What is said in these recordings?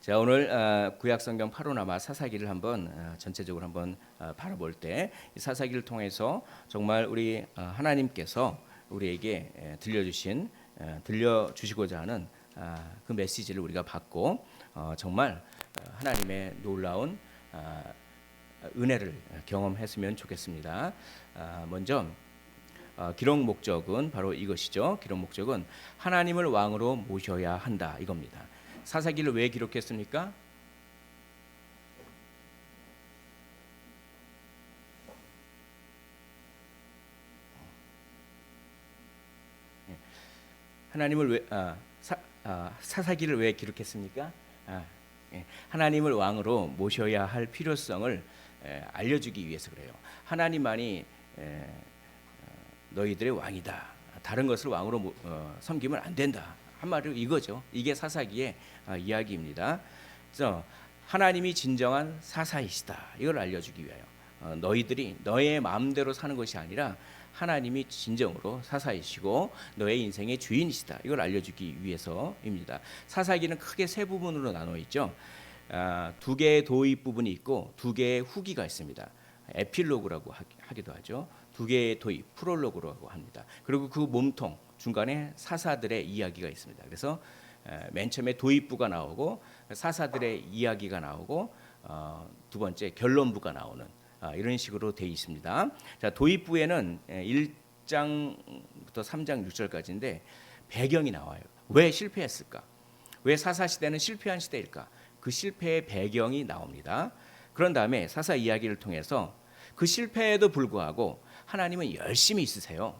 자, 오늘 구약 성경 파노라마 사사기를 한번 전체적으로 한번 바라볼 때 사사기를 통해서 정말 우리 하나님께서 우리에게 들려주시고자 하는 그 메시지를 우리가 받고 정말 하나님의 놀라운 은혜를 경험했으면 좋겠습니다. 먼저 기록 목적은 바로 이것이죠. 기록 목적은 하나님을 왕으로 모셔야 한다 이겁니다. 사사기를 왜 기록했습니까? 사사기를 왜 기록했습니까? 하나님을 왕으로 모셔야 할 필요성을 알려주기 위해서 그래요. 하나님만이 너희들의 왕이다. 다른 것을 왕으로 섬기면 안 된다. 한마디로 이거죠. 이게 사사기의 이야기입니다. 그래서 하나님이 진정한 사사이시다. 이걸 알려주기 위하여 너희들이 너의 마음대로 사는 것이 아니라 하나님이 진정으로 사사이시고 너의 인생의 주인이시다. 이걸 알려주기 위해서입니다. 사사기는 크게 세 부분으로 나눠 있죠. 두 개의 도입 부분이 있고 두 개의 후기가 있습니다. 에필로그라고 하기도 하죠. 두 개의 도입, 프롤로그라고 합니다. 그리고 그 몸통 중간에 사사들의 이야기가 있습니다. 그래서 맨 처음에 도입부가 나오고 사사들의 이야기가 나오고 두 번째 결론부가 나오는 이런 식으로 되어 있습니다. 자, 도입부에는 1장부터 3장 6절까지인데 배경이 나와요. 왜 실패했을까? 왜 사사 시대는 실패한 시대일까? 그 실패의 배경이 나옵니다. 그런 다음에 사사 이야기를 통해서 그 실패에도 불구하고 하나님은 열심히 있으세요.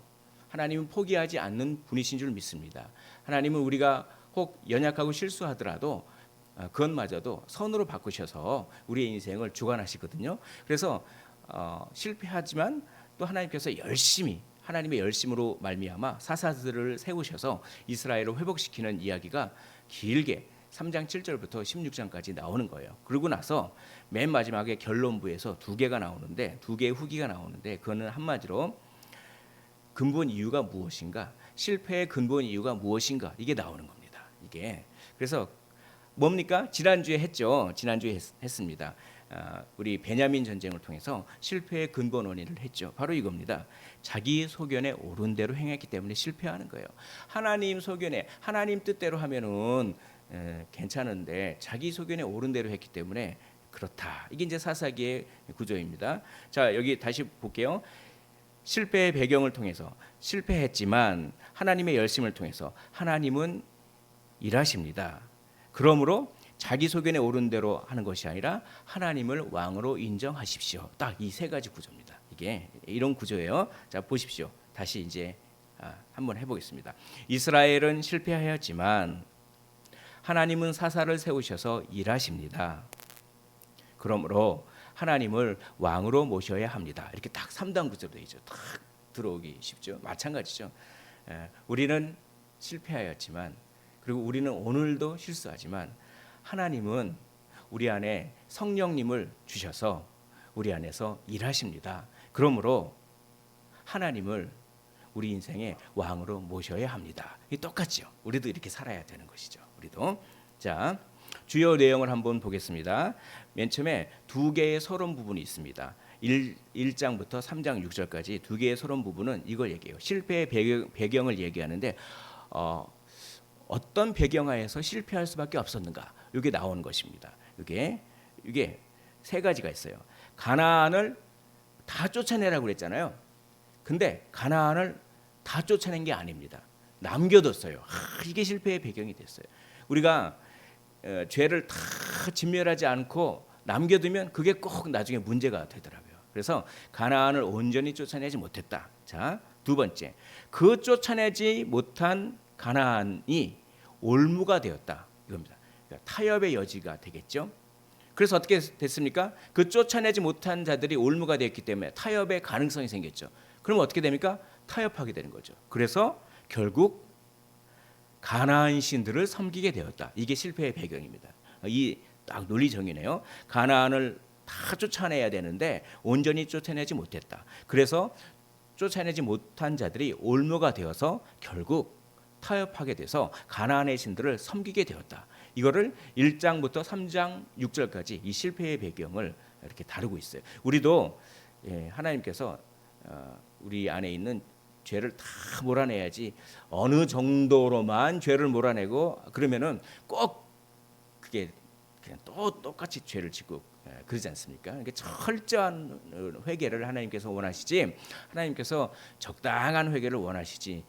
하나님은 포기하지 않는 분이신 줄 믿습니다. 하나님은 우리가 혹 연약하고 실수하더라도 그것마저도 선으로 바꾸셔서 우리의 인생을 주관하시거든요. 그래서 실패하지만 또 하나님께서 열심히 하나님의 열심으로 말미암아 사사들을 세우셔서 이스라엘을 회복시키는 이야기가 길게 3장 7절부터 16장까지 나오는 거예요. 그러고 나서 맨 마지막에 결론부에서 두 개가 나오는데 두 개의 후기가 나오는데 그거는 한마디로 근본 이유가 무엇인가? 실패의 근본 이유가 무엇인가? 이게 나오는 겁니다. 이게 그래서 뭡니까? 지난주에 했죠. 지난주에 했습니다. 우리 베냐민 전쟁을 통해서 실패의 근본 원인을 했죠. 바로 이겁니다. 자기 소견에 옳은 대로 행했기 때문에 실패하는 거예요. 하나님 소견에 하나님 뜻대로 하면은 괜찮은데 자기 소견에 옳은 대로 했기 때문에 그렇다. 이게 이제 사사기의 구조입니다. 자, 여기 다시 볼게요. 실패의 배경을 통해서 실패했지만 하나님의 열심을 통해서 하나님은 일하십니다. 그러므로 자기 소견에 옳은 대로 하는 것이 아니라 하나님을 왕으로 인정하십시오. 딱 이 세 가지 구조입니다. 이게 이런 구조예요. 자, 보십시오. 다시 이제 한번 해보겠습니다. 이스라엘은 실패하였지만 하나님은 사사를 세우셔서 일하십니다. 그러므로 하나님을 왕으로 모셔야 합니다. 이렇게 딱 3단 구조로 되어 있죠. 딱 들어오기 쉽죠. 마찬가지죠. 우리는 실패하였지만 그리고 우리는 오늘도 실수하지만 하나님은 우리 안에 성령님을 주셔서 우리 안에서 일하십니다. 그러므로 하나님을 우리 인생의 왕으로 모셔야 합니다. 이 똑같죠. 우리도 이렇게 살아야 되는 것이죠. 우리도. 자, 주요 내용을 한번 보겠습니다. 맨 처음에 두 개의 서론 부분이 있습니다. 1장부터 3장 6절까지 두 개의 서론 부분은 이걸 얘기해요. 실패의 배경을 얘기하는데 어떤 배경하에서 실패할 수밖에 없었는가? 이게 나오는 것입니다. 이게 세 가지가 있어요. 가나안을 다 쫓아내라고 그랬잖아요. 근데 가나안을 다 쫓아낸 게 아닙니다. 남겨뒀어요. 이게 실패의 배경이 됐어요. 우리가 죄를 다 진멸하지 않고 남겨두면 그게 꼭 나중에 문제가 되더라고요. 그래서 가나안을 온전히 쫓아내지 못했다. 자, 두 번째, 그 쫓아내지 못한 가나안이 올무가 되었다. 이겁니다. 그러니까 타협의 여지가 되겠죠. 그래서 어떻게 됐습니까? 그 쫓아내지 못한 자들이 올무가 되었기 때문에 타협의 가능성이 생겼죠. 그러면 어떻게 됩니까? 타협하게 되는 거죠. 그래서 결국 가나안 신들을 섬기게 되었다. 이게 실패의 배경입니다. 이 딱 논리 정의네요. 가나안을 다 쫓아내야 되는데 온전히 쫓아내지 못했다. 그래서 쫓아내지 못한 자들이 올무가 되어서 결국 타협하게 돼서 가나안의 신들을 섬기게 되었다. 이거를 1장부터 3장 6절까지 이 실패의 배경을 이렇게 다루고 있어요. 우리도 하나님께서 우리 안에 있는 죄를 다 몰아내야지 어느 정도로만 죄를 몰아내고 그러면은 꼭 그게 그냥 또 똑같이 죄를 짓고 그러지 않습니까? 그러니까 철저한 회개를 하나님께서 원하시지 하나님께서 적당한 회개를 원하시지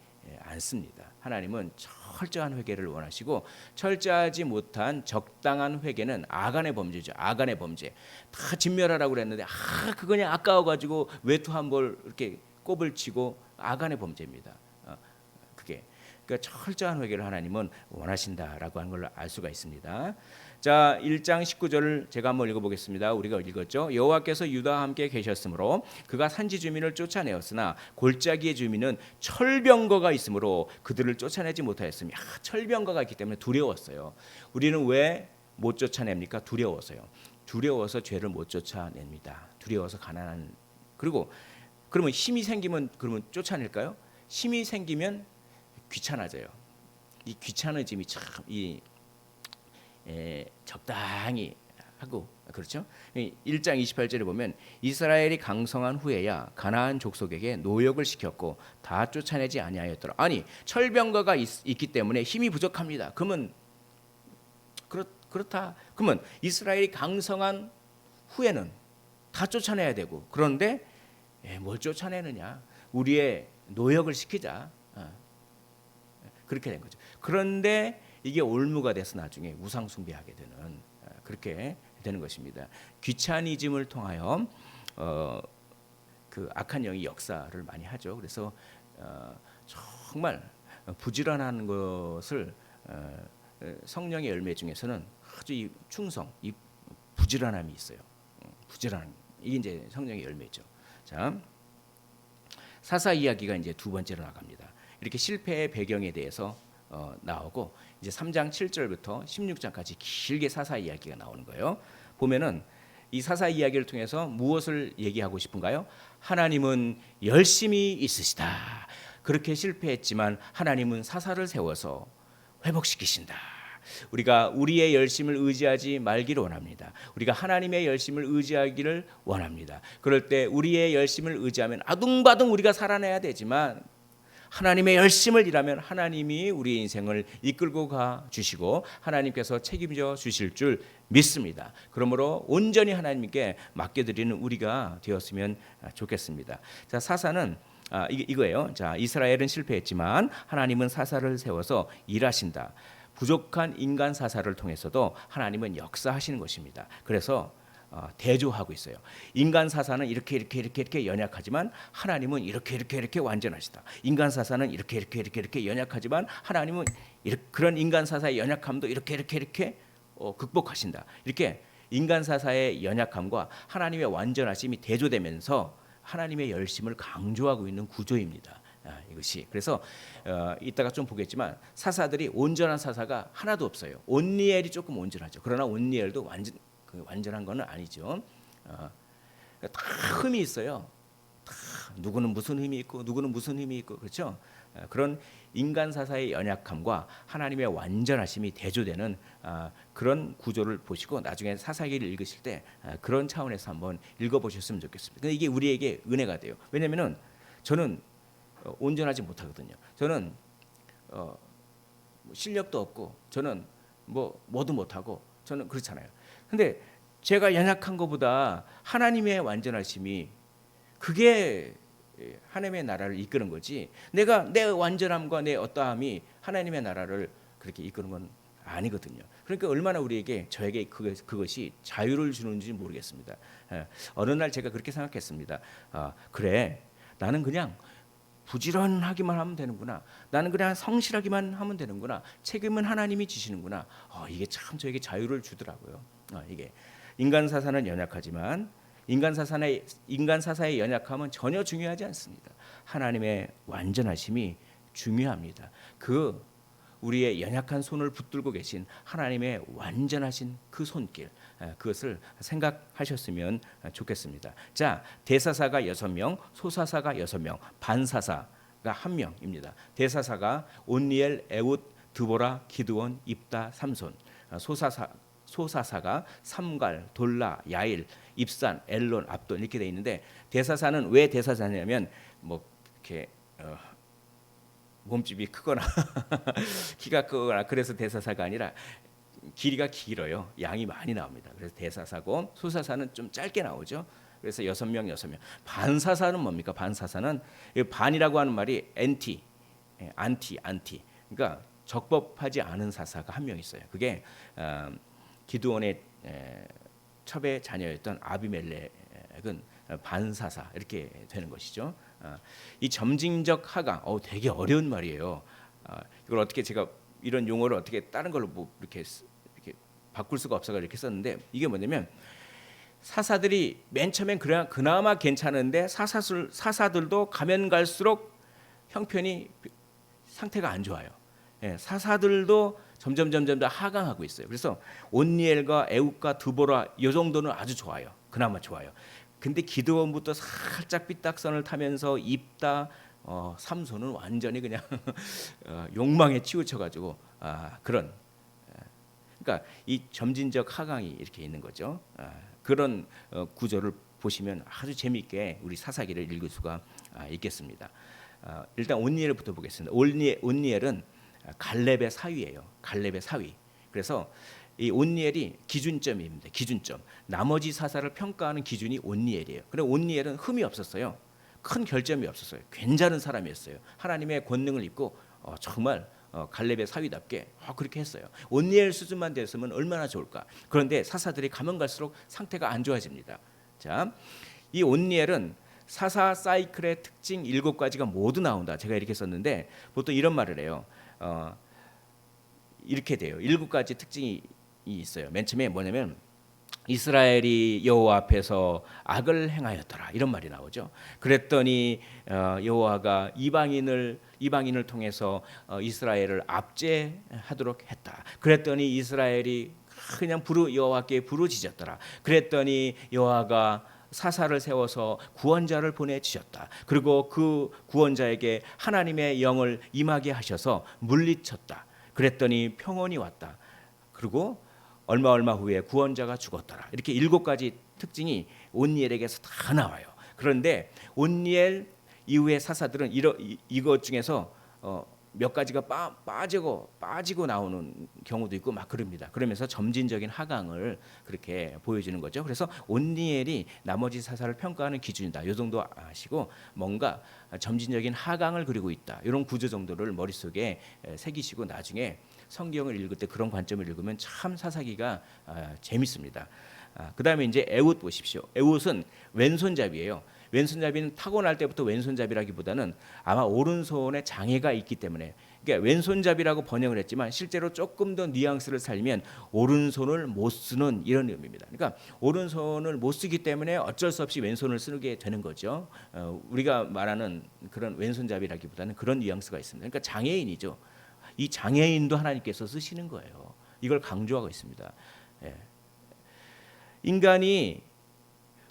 않습니다. 하나님은 철저한 회개를 원하시고 철저하지 못한 적당한 회개는 아간의 범죄죠. 아간의 범죄. 다 진멸하라고 그랬는데 그거 그냥 아까워가지고 외투 한 벌 이렇게 꼽을 치고 아간의 범죄입니다. 그게 그러니까 철저한 회개를 하나님은 원하신다라고 하는 걸 알 수가 있습니다. 자, 1장 19절을 제가 한번 읽어보겠습니다. 우리가 읽었죠. 여호와께서 유다와 함께 계셨으므로 그가 산지 주민을 쫓아내었으나 골짜기의 주민은 철병거가 있으므로 그들을 쫓아내지 못하였으며 철병거가 있기 때문에 두려웠어요. 우리는 왜 못 쫓아냅니까? 두려워서요. 두려워서 죄를 못 쫓아냅니다. 두려워서 가난한 그리고 그러면 힘이 생기면 그러면 쫓아낼까요? 힘이 생기면 귀찮아져요. 이 귀찮아짐이 참 적당히 하고 그렇죠? 1장 28절에 보면 이스라엘이 강성한 후에야 가나안 족속에게 노역을 시켰고 다 쫓아내지 아니하였더라. 아니 철병거가 있기 때문에 힘이 부족합니다. 그러면 그렇다. 그러면 이스라엘이 강성한 후에는 다 쫓아내야 되고 그런데 뭘 쫓아내느냐? 우리의 노역을 시키자. 그렇게 된 거죠. 그런데 이게 올무가 돼서 나중에 우상 숭배하게 되는 그렇게 되는 것입니다. 귀차니즘을 통하여 그 악한 영이 역사를 많이 하죠. 그래서 정말 부지런한 것을 성령의 열매 중에서는 아주 이 충성, 이 부지런함이 있어요. 부지런함 이게 이제 성령의 열매죠. 자, 사사 이야기가 이제 두 번째로 나갑니다. 이렇게 실패의 배경에 대해서 나오고 이제 3장 7절부터 16장까지 길게 사사 이야기가 나오는 거예요. 보면은 이 사사 이야기를 통해서 무엇을 얘기하고 싶은가요? 하나님은 열심히 있으시다. 그렇게 실패했지만 하나님은 사사를 세워서 회복시키신다. 우리가 우리의 열심을 의지하지 말기를 원합니다. 우리가 하나님의 열심을 의지하기를 원합니다. 그럴 때 우리의 열심을 의지하면 아둥바둥 우리가 살아내야 되지만 하나님의 열심을 일하면 하나님이 우리의 인생을 이끌고 가 주시고 하나님께서 책임져 주실 줄 믿습니다. 그러므로 온전히 하나님께 맡겨드리는 우리가 되었으면 좋겠습니다. 자, 사사는 이거예요. 자, 이스라엘은 실패했지만 하나님은 사사를 세워서 일하신다. 부족한 인간 사사를 통해서도 하나님은 역사하시는 것입니다. 그래서 대조하고 있어요. 인간 사사는 이렇게 연약하지만 하나님은 이렇게 완전하시다. 인간 사사는 이렇게 연약하지만 하나님은 그런 인간 사사의 연약함도 이렇게 극복하신다. 이렇게 인간 사사의 연약함과 하나님의 완전하심이 대조되면서 하나님의 열심을 강조하고 있는 구조입니다. 이것이 그래서 이따가 좀 보겠지만 사사들이 온전한 사사가 하나도 없어요. 온니엘이 조금 온전하죠. 그러나 온니엘도 완전한 거는 아니죠. 다 흠이 있어요. 다 누구는 무슨 힘이 있고 누구는 무슨 힘이 있고 그렇죠. 그런 인간 사사의 연약함과 하나님의 완전하심이 대조되는 그런 구조를 보시고 나중에 사사기를 읽으실 때 그런 차원에서 한번 읽어보셨으면 좋겠습니다. 근데 이게 우리에게 은혜가 돼요. 왜냐하면은 저는 온전하지 못하거든요. 저는 실력도 없고 저는 뭐도 못하고 저는 그렇잖아요. 근데 제가 연약한 것보다 하나님의 완전하심이 그게 하나님의 나라를 이끄는 거지. 내가 내 완전함과 내 어떠함이 하나님의 나라를 그렇게 이끄는 건 아니거든요. 그러니까 얼마나 저에게 그것이 자유를 주는지 모르겠습니다. 어느 날 제가 그렇게 생각했습니다. 그래, 나는 그냥 부지런하기만 하면 되는구나. 나는 그냥 성실하기만 하면 되는구나. 책임은 하나님이 지시는구나. 이게 참 저에게 자유를 주더라고요. 이게 인간 사사는 연약하지만 인간 사사의 연약함은 전혀 중요하지 않습니다. 하나님의 완전하심이 중요합니다. 우리의 연약한 손을 붙들고 계신 하나님의 완전하신 그 손길, 그것을 생각하셨으면 좋겠습니다. 자, 대사사가 6명, 소사사가 6명, 반사사가 1명입니다. 대사사가 온니엘, 에웃, 드보라, 기드온, 입다, 삼손. 소사사가 삼갈, 돌라, 야일, 입산, 엘론, 압돈 이렇게 돼 있는데 대사사는 왜 대사사냐면 뭐 이렇게 몸집이 크거나 키가 크거나 그래서 대사사가 아니라 길이가 길어요. 양이 많이 나옵니다. 그래서 대사사고 소사사는 좀 짧게 나오죠. 그래서 6명. 반사사는 뭡니까? 반사사는 반이라고 하는 말이 안티. 그러니까 적법하지 않은 사사가 한 명 있어요. 그게 기드온의 첩의 자녀였던 아비멜렉은 반사사 이렇게 되는 것이죠. 이 점진적 하강, 되게 어려운 말이에요. 이걸 어떻게 제가 이런 용어를 어떻게 다른 걸로 뭐 이렇게 바꿀 수가 없어서 이렇게 썼는데 이게 뭐냐면 사사들이 맨 처음엔 그나마 괜찮은데 사사들도 가면 갈수록 형편이 상태가 안 좋아요. 사사들도 점점 더 하강하고 있어요. 그래서 온니엘과 에웃과 드보라 이 정도는 아주 좋아요. 그나마 좋아요. 근데 기드온부터 살짝 삐딱선을 타면서 입다 삼손은 완전히 그냥 욕망에 치우쳐가지고 그런 그러니까 이 점진적 하강이 이렇게 있는 거죠. 그런 구조를 보시면 아주 재미있게 우리 사사기를 읽을 수가 있겠습니다. 일단 온니엘부터 보겠습니다. 온니엘은 갈렙의 사위예요. 갈렙의 사위. 그래서 이 온니엘이 기준점입니다. 기준점. 나머지 사사를 평가하는 기준이 온니엘이에요. 그런데 온니엘은 흠이 없었어요. 큰 결점이 없었어요. 괜찮은 사람이었어요. 하나님의 권능을 입고 정말 갈렙의 사위답게 그렇게 했어요. 온니엘 수준만 됐으면 얼마나 좋을까. 그런데 사사들이 가면 갈수록 상태가 안 좋아집니다. 자, 이 온니엘은 사사 사이클의 특징 7가지가 모두 나온다. 제가 이렇게 썼는데 보통 이런 말을 해요. 이렇게 돼요. 7가지 특징이 있어요. 맨 처음에 뭐냐면 이스라엘이 여호와 앞에서 악을 행하였더라 이런 말이 나오죠. 그랬더니 여호와가 이방인을 통해서 이스라엘을 압제하도록 했다. 그랬더니 이스라엘이 그냥 여호와께 부르짖었더라. 그랬더니 여호와가 사사를 세워서 구원자를 보내주셨다. 그리고 그 구원자에게 하나님의 영을 임하게 하셔서 물리쳤다. 그랬더니 평온이 왔다. 그리고 얼마 후에 구원자가 죽었더라. 이렇게 7가지 특징이 온니엘에게서 다 나와요. 그런데 온니엘 이후의 사사들은 이것 중에서 몇 가지가 빠지고 나오는 경우도 있고 막 그럽니다. 그러면서 점진적인 하강을 그렇게 보여주는 거죠. 그래서 온니엘이 나머지 사사를 평가하는 기준이다. 이 정도 아시고 뭔가 점진적인 하강을 그리고 있다. 이런 구조 정도를 머릿속에 새기시고 나중에 성경을 읽을 때 그런 관점을 읽으면 참 사사기가 재밌습니다. 그다음에 이제 에웃 보십시오. 에웃은 왼손잡이에요. 왼손잡이는 타고날 때부터 왼손잡이라기보다는 아마 오른손에 장애가 있기 때문에 그러니까 왼손잡이라고 번역을 했지만 실제로 조금 더 뉘앙스를 살리면 오른손을 못 쓰는 이런 의미입니다. 그러니까 오른손을 못 쓰기 때문에 어쩔 수 없이 왼손을 쓰게 되는 거죠. 우리가 말하는 그런 왼손잡이라기보다는 그런 뉘앙스가 있습니다. 그러니까 장애인이죠. 이 장애인도 하나님께서 쓰시는 거예요. 이걸 강조하고 있습니다. 인간이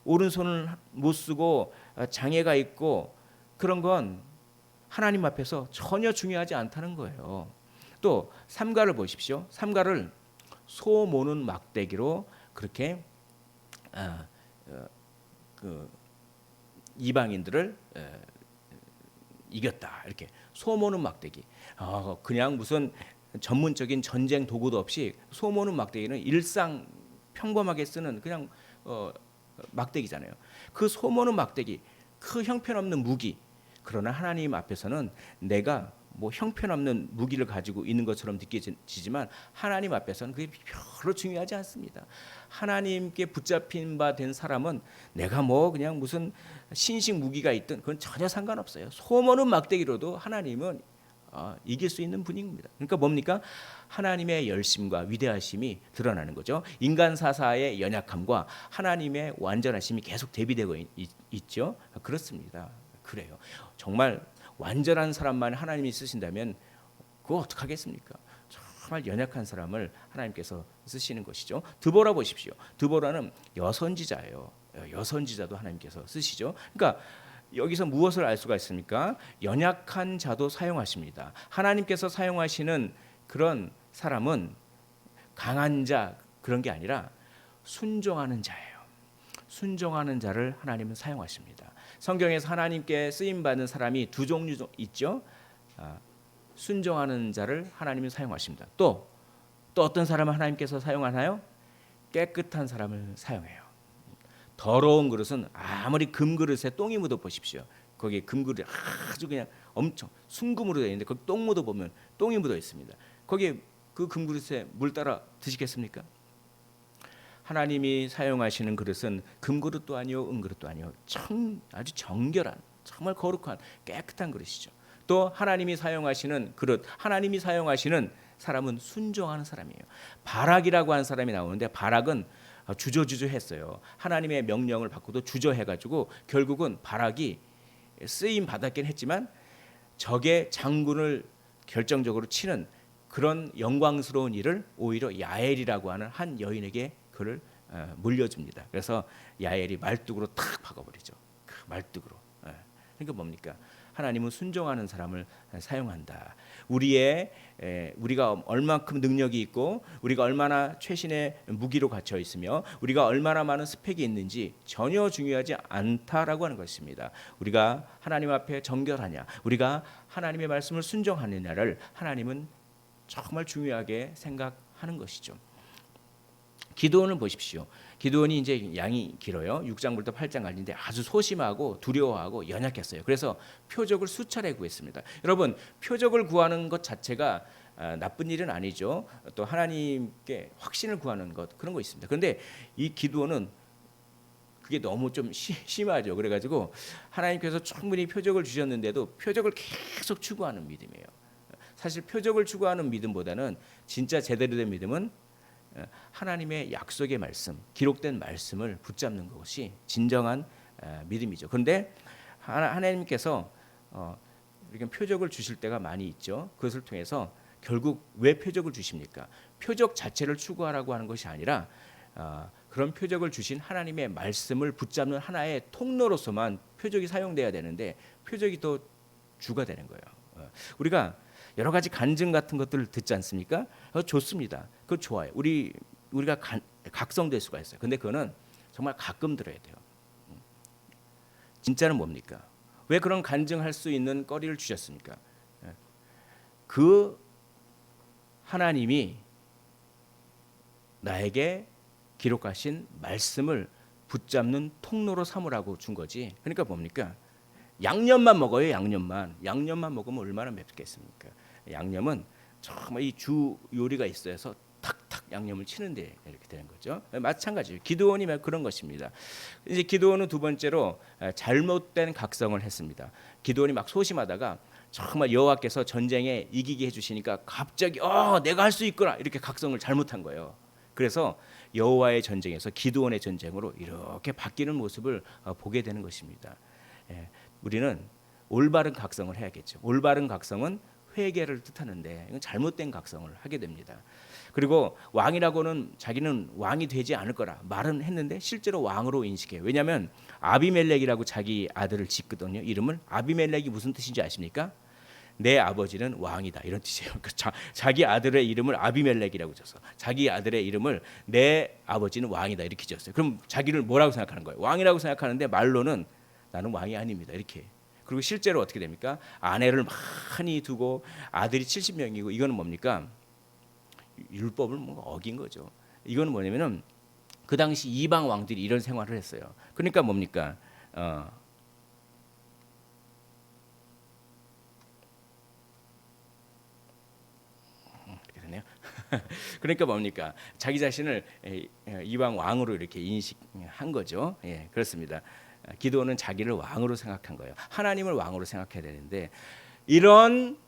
오른손을 못 쓰고 장애가 있고 그런 건 하나님 앞에서 전혀 중요하지 않다는 거예요. 또 삼가를 보십시오. 삼가를 소 모는 막대기로 그렇게 그 이방인들을 이겼다. 이렇게 소 모는 막대기. 그냥 무슨 전문적인 전쟁 도구도 없이 소 모는 막대기는 일상 평범하게 쓰는 그냥 막대기잖아요. 그 소모는 막대기, 그 형편없는 무기. 그러나 하나님 앞에서는 내가 뭐 형편없는 무기를 가지고 있는 것처럼 느껴지지만 하나님 앞에서는 그게 별로 중요하지 않습니다. 하나님께 붙잡힌 바 된 사람은 내가 뭐 그냥 무슨 신식 무기가 있든 그건 전혀 상관없어요. 소모는 막대기로도 하나님은 이길 수 있는 분입니다. 그러니까 뭡니까? 하나님의 열심과 위대하심이 드러나는 거죠. 인간 사사의 연약함과 하나님의 완전하심이 계속 대비되고 있죠. 그렇습니다. 그래요. 정말 완전한 사람만 하나님이 쓰신다면 그거 어떡하겠습니까? 정말 연약한 사람을 하나님께서 쓰시는 것이죠. 드보라 보십시오. 드보라는 여선지자예요. 여선지자도 하나님께서 쓰시죠. 그러니까 여기서 무엇을 알 수가 있습니까? 연약한 자도 사용하십니다. 하나님께서 사용하시는 그런 사람은 강한 자 그런 게 아니라 순종하는 자예요. 순종하는 자를 하나님은 사용하십니다. 성경에서 하나님께 쓰임 받는 사람이 두 종류 있죠. 순종하는 자를 하나님은 사용하십니다. 또 어떤 사람을 하나님께서 사용하나요? 깨끗한 사람을 사용해요. 더러운 그릇은 아무리 금그릇에 똥이 묻어 보십시오. 거기에 금그릇이 아주 그냥 엄청 순금으로 되어 있는데 거기 똥 묻어 보면 똥이 묻어 있습니다. 거기에 그 금그릇에 물 따라 드시겠습니까? 하나님이 사용하시는 그릇은 금그릇도 아니요 은그릇도 아니요 아주 정결한 정말 거룩한 깨끗한 그릇이죠. 또 하나님이 사용하시는 그릇, 하나님이 사용하시는 사람은 순종하는 사람이에요. 바락이라고 하는 사람이 나오는데 바락은 주저주저했어요. 하나님의 명령을 받고도 주저해가지고 결국은 바락이 쓰임 받았긴 했지만 적의 장군을 결정적으로 치는 그런 영광스러운 일을 오히려 야엘이라고 하는 한 여인에게 그를 물려줍니다. 그래서 야엘이 말뚝으로 탁 박아버리죠. 그 말뚝으로. 그러니까 뭡니까? 하나님은 순종하는 사람을 사용한다. 우리가 얼마큼 능력이 있고 우리가 얼마나 최신의 무기로 갖춰 있으며 우리가 얼마나 많은 스펙이 있는지 전혀 중요하지 않다라고 하는 것입니다. 우리가 하나님 앞에 정결하냐, 우리가 하나님의 말씀을 순종하느냐를 하나님은 정말 중요하게 생각하는 것이죠. 기드온을 보십시오. 기드온이 이제 양이 길어요. 6장부터 8장 갈리는데 아주 소심하고 두려워하고 연약했어요. 그래서 표적을 수차례 구했습니다. 여러분, 표적을 구하는 것 자체가 나쁜 일은 아니죠. 또 하나님께 확신을 구하는 것 그런 거 있습니다. 그런데 이 기드온은 그게 너무 좀 심하죠. 그래가지고 하나님께서 충분히 표적을 주셨는데도 표적을 계속 추구하는 믿음이에요. 사실 표적을 추구하는 믿음보다는 진짜 제대로 된 믿음은 하나님의 약속의 말씀, 기록된 말씀을 붙잡는 것이 진정한 믿음이죠. 그런데 하나님께서 이렇게 표적을 주실 때가 많이 있죠. 그것을 통해서 결국 왜 표적을 주십니까? 표적 자체를 추구하라고 하는 것이 아니라 그런 표적을 주신 하나님의 말씀을 붙잡는 하나의 통로로서만 표적이 사용돼야 되는데 표적이 또 주가 되는 거예요. 우리가 여러 가지 간증 같은 것들을 듣지 않습니까? 좋습니다. 그거 좋아요. 우리가 각성될 수가 있어요. 근데 그거는 정말 가끔 들어야 돼요. 진짜는 뭡니까? 왜 그런 간증할 수 있는 거리를 주셨습니까? 그 하나님이 나에게 기록하신 말씀을 붙잡는 통로로 삼으라고 준 거지. 그러니까 뭡니까? 양념만 먹어요. 양념만 먹으면 얼마나 맵겠습니까? 양념은 정말 이 주 요리가 있어서 탁탁 양념을 치는데 이렇게 되는 거죠. 마찬가지예요. 기드온이 그런 것입니다. 이제 기드온은 두 번째로 잘못된 각성을 했습니다. 기드온이 막 소심하다가 정말 여호와께서 전쟁에 이기게 해주시니까 갑자기 내가 할 수 있구나 이렇게 각성을 잘못한 거예요. 그래서 여호와의 전쟁에서 기드온의 전쟁으로 이렇게 바뀌는 모습을 보게 되는 것입니다. 우리는 올바른 각성을 해야겠죠. 올바른 각성은 회개를 뜻하는데 이건 잘못된 각성을 하게 됩니다. 그리고 왕이라고는 자기는 왕이 되지 않을 거라 말은 했는데 실제로 왕으로 인식해요. 왜냐하면 아비멜렉이라고 자기 아들을 짓거든요. 이름을 아비멜렉이 무슨 뜻인지 아십니까? 내 아버지는 왕이다 이런 뜻이에요. 자기 아들의 이름을 아비멜렉이라고 져서 자기 아들의 이름을 내 아버지는 왕이다 이렇게 지었어요. 그럼 자기를 뭐라고 생각하는 거예요? 왕이라고 생각하는데 말로는 나는 왕이 아닙니다 이렇게. 그리고 실제로 어떻게 됩니까? 아내를 많이 두고 아들이 70명이고 이거는 뭡니까? 율법을 어긴 거죠. 이거는 뭐냐면은 그 당시 이방 왕들이 이런 생활을 했어요. 그러니까 뭡니까? 이렇게 되네요. 그러니까 뭡니까? 자기 자신을 이방 왕으로 이렇게 인식한 거죠. 예, 그렇습니다. 기드온은 자기를 왕으로 생각한 거예요. 하나님을 왕으로 생각해야 되는데 이런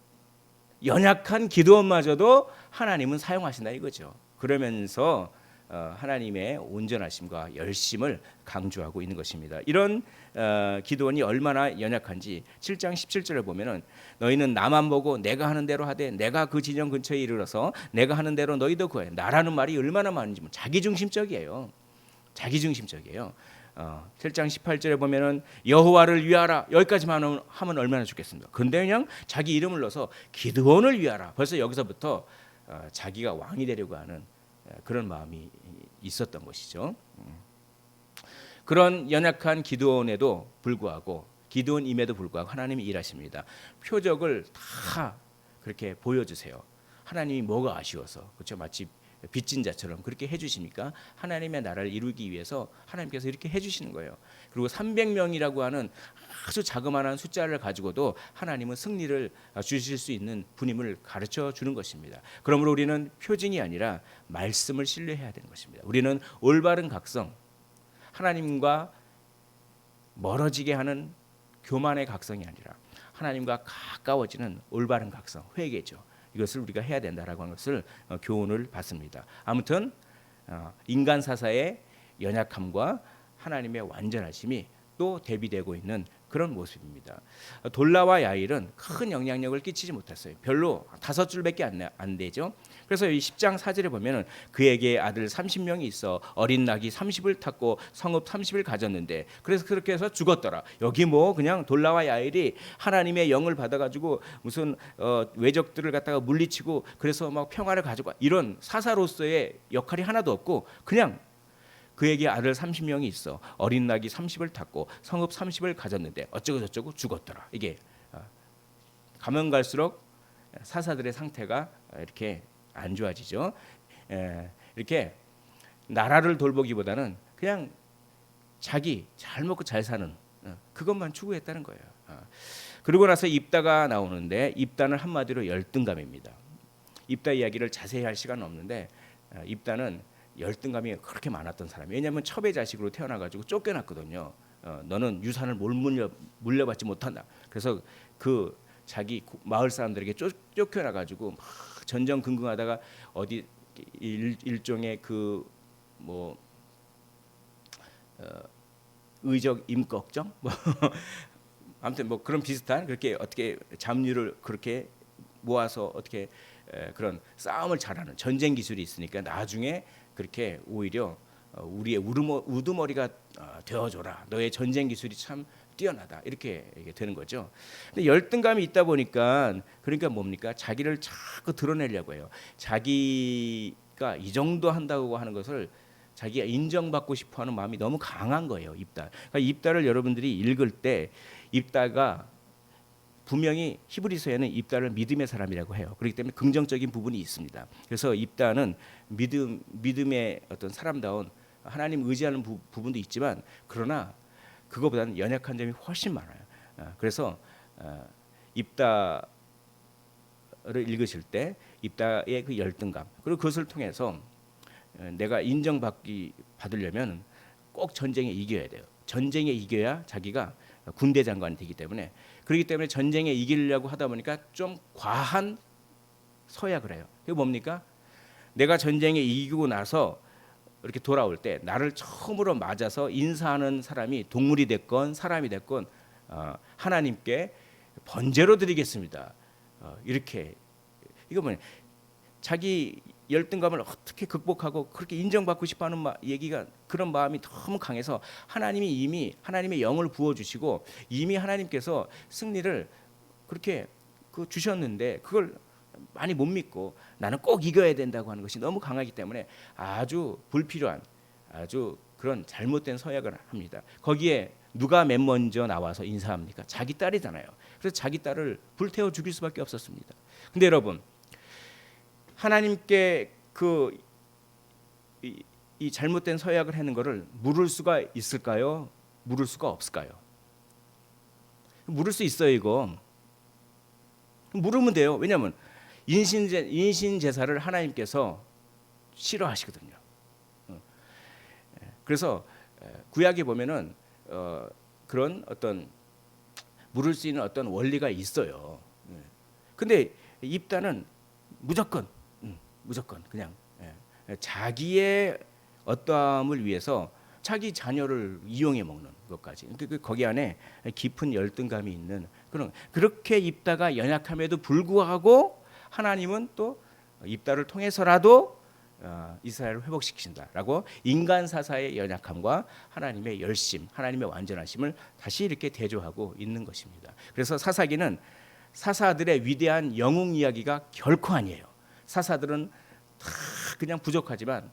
연약한 기드온마저도 하나님은 사용하신다 이거죠. 그러면서 하나님의 온전하심과 열심을 강조하고 있는 것입니다. 이런 기드온이 얼마나 연약한지 7장 17절을 보면은 너희는 나만 보고 내가 하는 대로 하되 내가 그 진영 근처에 이르러서 내가 하는 대로 너희도 구해. 나라는 말이 얼마나 많은지 자기중심적이에요. 7장 18절에 보면은 여호와를 위하라 여기까지만 하면 얼마나 좋겠습니까? 근데 그냥 자기 이름을 넣어서 기드온을 위하라. 벌써 여기서부터 자기가 왕이 되려고 하는 그런 마음이 있었던 것이죠. 그런 연약한 기드온에도 불구하고 기드온임에도 불구하고 하나님이 일하십니다. 표적을 다 그렇게 보여주세요. 하나님이 뭐가 아쉬워서 그렇죠? 마치 빚진 자처럼 그렇게 해주십니까? 하나님의 나라를 이루기 위해서 하나님께서 이렇게 해주시는 거예요. 그리고 300명이라고 하는 아주 자그마한 숫자를 가지고도 하나님은 승리를 주실 수 있는 분임을 가르쳐 주는 것입니다. 그러므로 우리는 표징이 아니라 말씀을 신뢰해야 되는 것입니다. 우리는 올바른 각성, 하나님과 멀어지게 하는 교만의 각성이 아니라 하나님과 가까워지는 올바른 각성, 회개죠. 이것을 우리가 해야 된다라고 하는 것을 교훈을 받습니다. 아무튼 인간 사사의 연약함과 하나님의 완전하심이 또 대비되고 있는 그런 모습입니다. 돌라와 야일은 큰 영향력을 끼치지 못했어요. 별로 5줄밖에 안 되죠. 그래서 이 10장 4절에 보면은 그에게 아들 30명이 있어 어린 낙이 30을 탔고 성읍 30을 가졌는데 그래서 그렇게 해서 죽었더라. 여기 뭐 그냥 돌라와 야일이 하나님의 영을 받아가지고 무슨 외적들을 갖다가 물리치고 그래서 막 평화를 가져가 이런 사사로서의 역할이 하나도 없고 그냥 그에게 아들 30명이 있어 어린 낙이 30을 탔고 성읍 30을 가졌는데 어쩌고 저쩌고 죽었더라. 이게 가면 갈수록 사사들의 상태가 이렇게 안 좋아지죠. 이렇게 나라를 돌보기보다는 그냥 자기 잘 먹고 잘 사는 그것만 추구했다는 거예요. 그러고 나서 입다가 나오는데 입다는 한마디로 열등감입니다. 입다 이야기를 자세히 할 시간은 없는데 입다는 열등감이 그렇게 많았던 사람이에요. 왜냐하면 첩의 자식으로 태어나가지고 쫓겨났거든요. 너는 유산을 물려받지 못한다. 그래서 그 자기 마을 사람들에게 쫓겨나가지고 막 전전긍긍하다가 어디 일종의 그 뭐 의적 임꺽정 뭐 아무튼 뭐 그런 비슷한 그렇게 어떻게 잡류를 그렇게 모아서 어떻게 그런 싸움을 잘하는 전쟁 기술이 있으니까 나중에 그렇게 오히려 우리의 우두머리가 되어줘라. 너의 전쟁 기술이 참 뛰어나다. 이렇게 되는 거죠. 근데 열등감이 있다 보니까 그러니까 뭡니까? 자기를 자꾸 드러내려고 해요. 자기가 이 정도 한다고 하는 것을 자기가 인정받고 싶어하는 마음이 너무 강한 거예요. 입다. 그러니까 입다를 여러분들이 읽을 때 입다가 분명히 히브리서에는 입다를 믿음의 사람이라고 해요. 그렇기 때문에 긍정적인 부분이 있습니다. 그래서 입다는 믿음의 어떤 사람다운 하나님 의지하는 부분도 있지만 그러나 그거보다는 연약한 점이 훨씬 많아요. 그래서 입다를 읽으실 때 입다의 그 열등감 그리고 그것을 통해서 내가 받으려면 꼭 전쟁에 이겨야 돼요. 전쟁에 이겨야 자기가 군대 장관이 되기 때문에 그렇기 때문에 전쟁에 이기려고 하다 보니까 좀 과한 서약을 해요. 그게 뭡니까? 내가 전쟁에 이기고 나서 이렇게 돌아올 때 나를 처음으로 맞아서 인사하는 사람이 동물이 됐건 사람이 됐건 하나님께 번제로 드리겠습니다. 이렇게 이거 뭐냐? 자기 열등감을 어떻게 극복하고 그렇게 인정받고 싶어하는 얘기가 그런 마음이 너무 강해서 하나님이 이미 하나님의 영을 부어주시고 이미 하나님께서 승리를 그렇게 주셨는데 그걸 많이 못 믿고 나는 꼭 이겨야 된다고 하는 것이 너무 강하기 때문에 아주 불필요한 아주 그런 잘못된 서약을 합니다. 거기에 누가 맨 먼저 나와서 인사합니까? 자기 딸이잖아요. 그래서 자기 딸을 불태워 죽일 수밖에 없었습니다. 근데 여러분 하나님께 이 잘못된 서약을 하는 것을 물을 수가 있을까요? 물을 수가 없을까요? 물을 수 있어요. 이거 물으면 돼요. 왜냐하면 인신 제사를 하나님께서 싫어하시거든요. 그래서 구약에 보면은 그런 어떤 물을 수 있는 어떤 원리가 있어요. 근데 입다는 무조건 그냥 자기의 어떠함을 위해서 자기 자녀를 이용해 먹는 것까지 거기 안에 깊은 열등감이 있는 그렇게 입다가 연약함에도 불구하고 하나님은 또 입다를 통해서라도 이스라엘을 회복시키신다라고 인간 사사의 연약함과 하나님의 열심, 하나님의 완전하심을 다시 이렇게 대조하고 있는 것입니다. 그래서 사사기는 사사들의 위대한 영웅 이야기가 결코 아니에요. 사사들은 그냥 부족하지만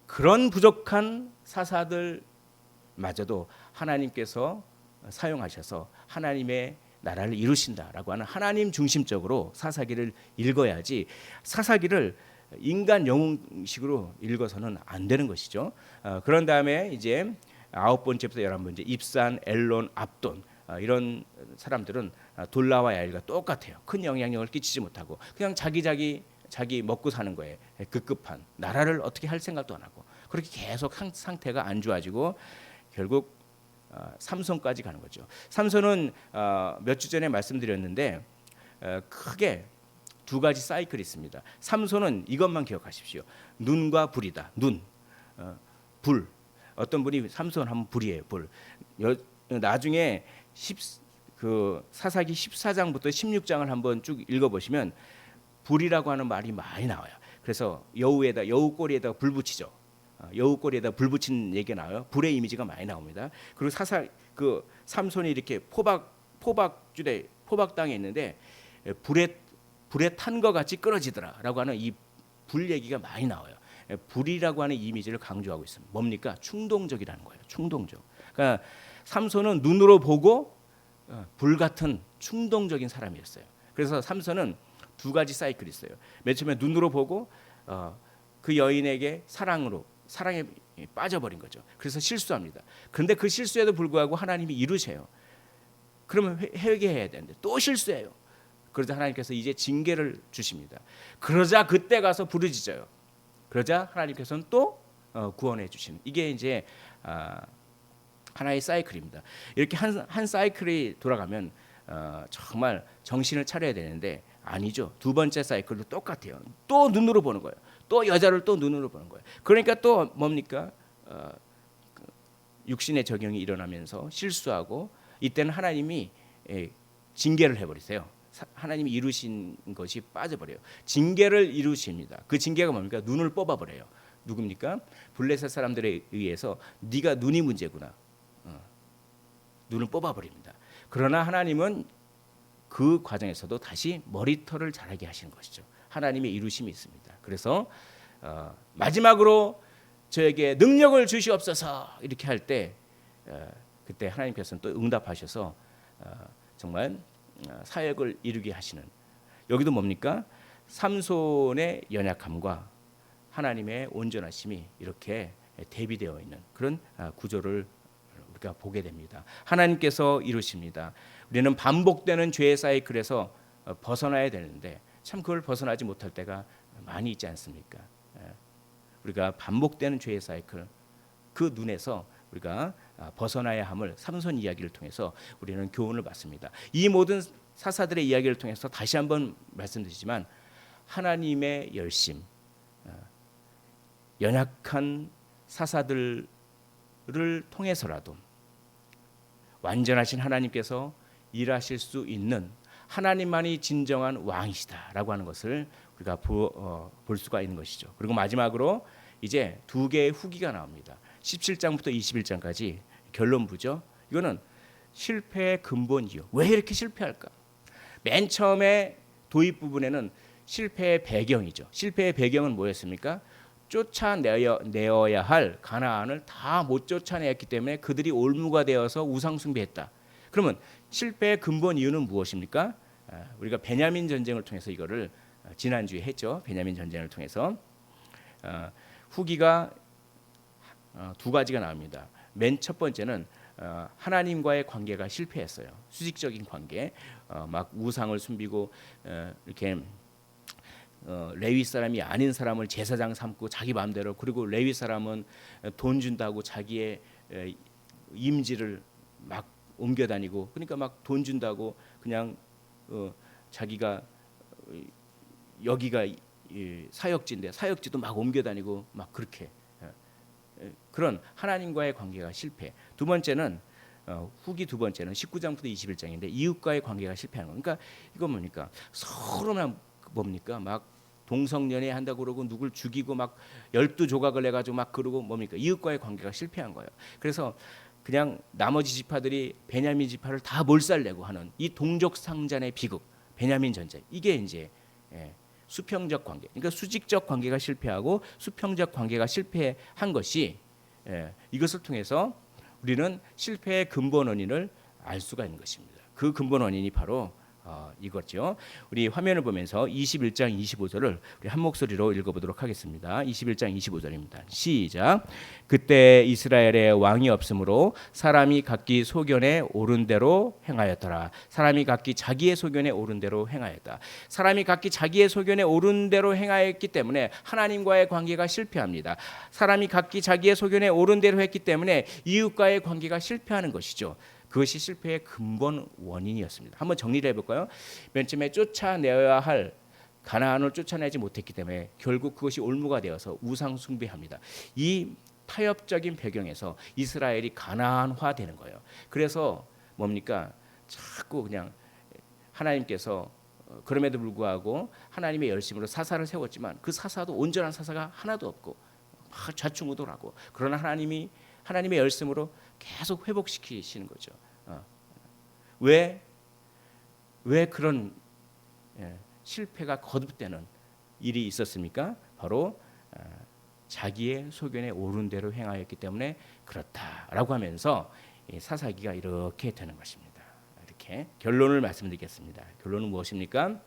그런 부족한 사사들마저도 하나님께서 사용하셔서 하나님의 나라를 이루신다라고 하는 하나님 중심적으로 사사기를 읽어야지 사사기를 인간 영웅식으로 읽어서는 안 되는 것이죠. 그런 다음에 이제 9번째부터 11번째 입산, 엘론, 압돈 이런 사람들은 돌라와 야일과 똑같아요. 큰 영향력을 끼치지 못하고 그냥 자기 먹고 사는 거에 급급한 나라를 어떻게 할 생각도 안 하고 그렇게 계속 상태가 안 좋아지고 결국 삼손까지 가는 거죠. 삼손은 몇 주 전에 말씀드렸는데 크게 두 가지 사이클이 있습니다. 삼손은 이것만 기억하십시오. 눈과 불이다. 눈, 불. 어떤 분이 삼손 하면 불이에요. 불. 나중에 사사기 14장부터 16장을 한번 쭉 읽어보시면 불이라고 하는 말이 많이 나와요. 그래서 여우 꼬리에다 불 붙이죠. 여우 꼬리에다 불 붙인 얘기가 나와요. 불의 이미지가 많이 나옵니다. 그리고 삼손이 이렇게 포박 땅에 있는데 불에 탄 것 같이 끊어지더라라고 하는 이 불 얘기가 많이 나와요. 불이라고 하는 이미지를 강조하고 있습니다. 뭡니까? 충동적이라는 거예요. 충동적. 그러니까 삼손은 눈으로 보고 불 같은 충동적인 사람이었어요. 그래서 삼손은 두 가지 사이클이 있어요. 맨 처음에 눈으로 보고 그 여인에게 사랑에 빠져버린 거죠. 그래서 실수합니다. 그런데 그 실수에도 불구하고 하나님이 이루셔요. 그러면 회개해야 되는데 또 실수해요. 그러자 하나님께서 이제 징계를 주십니다. 그러자 그때 가서 부르짖어요. 그러자 하나님께서는 또 구원해 주시는 이게 이제 하나의 사이클입니다. 이렇게 한 사이클이 돌아가면 정말 정신을 차려야 되는데 아니죠. 두 번째 사이클도 똑같아요. 또 눈으로 보는 거예요. 또 여자를 또 눈으로 보는 거예요. 그러니까 또 뭡니까? 육신의 적용이 일어나면서 실수하고 이때는 하나님이 징계를 해버리세요. 하나님이 이루신 것이 빠져버려요. 징계를 이루십니다. 그 징계가 뭡니까? 눈을 뽑아버려요. 누굽니까? 블레셋 사람들에 의해서 네가 눈이 문제구나. 눈을 뽑아버립니다. 그러나 하나님은 그 과정에서도 다시 머리털을 자라게 하시는 것이죠. 하나님의 이루심이 있습니다. 그래서 마지막으로 저에게 능력을 주시옵소서 이렇게 할 때 그때 하나님께서는 또 응답하셔서 정말 사역을 이루게 하시는 여기도 뭡니까? 삼손의 연약함과 하나님의 온전하심이 이렇게 대비되어 있는 그런 구조를 우리가 보게 됩니다. 하나님께서 이루십니다. 우리는 반복되는 죄의 사이클에서 벗어나야 되는데 참 그걸 벗어나지 못할 때가 많이 있지 않습니까? 우리가 반복되는 죄의 사이클 그 눈에서 우리가 벗어나야 함을 삼손 이야기를 통해서 우리는 교훈을 받습니다. 이 모든 사사들의 이야기를 통해서 다시 한번 말씀드리지만 하나님의 열심, 연약한 사사들을 통해서라도 완전하신 하나님께서 일하실 수 있는 하나님만이 진정한 왕이시다라고 하는 것을 우리가 볼 수가 있는 것이죠. 그리고 마지막으로 이제 두 개의 후기가 나옵니다. 17장부터 21장까지 결론부죠. 이거는 실패의 근본 이유. 왜 이렇게 실패할까? 맨 처음에 도입 부분에는 실패의 배경이죠. 실패의 배경은 뭐였습니까? 쫓아내어야 할 가나안을 다 못 쫓아내었기 때문에 그들이 올무가 되어서 우상 숭배했다. 그러면 실패의 근본 이유는 무엇입니까? 우리가 베냐민 전쟁을 통해서 이거를 지난주에 했죠. 베냐민 전쟁을 통해서 후기가 두 가지가 나옵니다. 맨 첫 번째는 하나님과의 관계가 실패했어요. 수직적인 관계, 막 우상을 숨기고 이렇게 레위 사람이 아닌 사람을 제사장 삼고 자기 마음대로 그리고 레위 사람은 돈 준다고 자기의 임지를 막 옮겨다니고 그러니까 막 돈 준다고 그냥 자기가 여기가 사역지인데 사역지도 막 옮겨다니고 막 그렇게 그런 하나님과의 관계가 실패. 두 번째는 후기 두 번째는 19장부터 21장인데 이웃과의 관계가 실패하는 거. 그러니까 이건 뭡니까? 서로만 뭡니까? 막 동성연애 한다고 그러고 누굴 죽이고 막 12조각을 해가지고 막 그러고 뭡니까? 이웃과의 관계가 실패한 거예요. 그래서 그냥 나머지 지파들이 베냐민 지파를 다 몰살내고 하는 이 동족 상잔의 비극, 베냐민 전쟁. 이게 이제 수평적 관계, 그러니까 수직적 관계가 실패하고 수평적 관계가 실패한 것이 이것을 통해서 우리는 실패의 근본 원인을 알 수가 있는 것입니다. 그 근본 원인이 바로 이거죠. 우리 화면을 보면서 21장 25절을 우리 한 목소리로 읽어보도록 하겠습니다. 21장 25절입니다. 시작. 그때 이스라엘에 왕이 없으므로 사람이 각기 소견에 오른 대로 행하였더라. 사람이 각기 자기의 소견에 오른 대로 행하였다. 사람이 각기 자기의 소견에 오른 대로 행하였기 때문에 하나님과의 관계가 실패합니다. 사람이 각기 자기의 소견에 오른 대로 했기 때문에 이웃과의 관계가 실패하는 것이죠. 그것이 실패의 근본 원인이었습니다. 한번 정리를 해볼까요? 맨 처음에 쫓아내어야 할 가나안을 쫓아내지 못했기 때문에 결국 그것이 올무가 되어서 우상 숭배합니다. 이 타협적인 배경에서 이스라엘이 가나안화되는 거예요. 그래서 뭡니까? 자꾸 그냥 하나님께서 그럼에도 불구하고 하나님의 열심으로 사사를 세웠지만 그 사사도 온전한 사사가 하나도 없고 막 좌충우돌하고, 그러나 하나님의 열심으로 계속 회복시키시는 거죠. 왜 그런 실패가 거듭되는 일이 있었습니까? 바로 자기의 소견에 오른 대로 행하였기 때문에 그렇다라고 하면서 사사기가 이렇게 되는 것입니다. 이렇게 결론을 말씀드리겠습니다. 결론은 무엇입니까?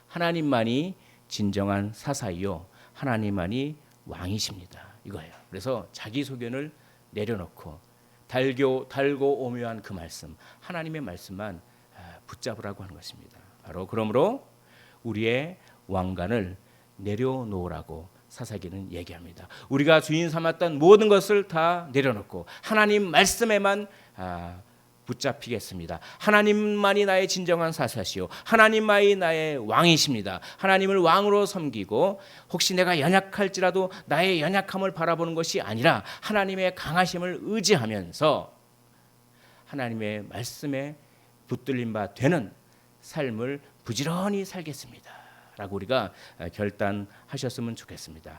하나님만이 진정한 사사이요 하나님만이 왕이십니다. 이거예요. 그래서 자기 소견을 내려놓고 달고 오묘한 그 말씀, 하나님의 말씀만 붙잡으라고 하는 것입니다. 바로 그러므로 우리의 왕관을 내려놓으라고 사사기는 얘기합니다. 우리가 주인 삼았던 모든 것을 다 내려놓고 하나님 말씀에만 붙잡히겠습니다. 하나님만이 나의 진정한 사사시요 하나님만이 나의 왕이십니다. 하나님을 왕으로 섬기고 혹시 내가 연약할지라도 나의 연약함을 바라보는 것이 아니라 하나님의 강하심을 의지하면서 하나님의 말씀에 붙들림 바 되는 삶을 부지런히 살겠습니다 라고 우리가 결단하셨으면 좋겠습니다.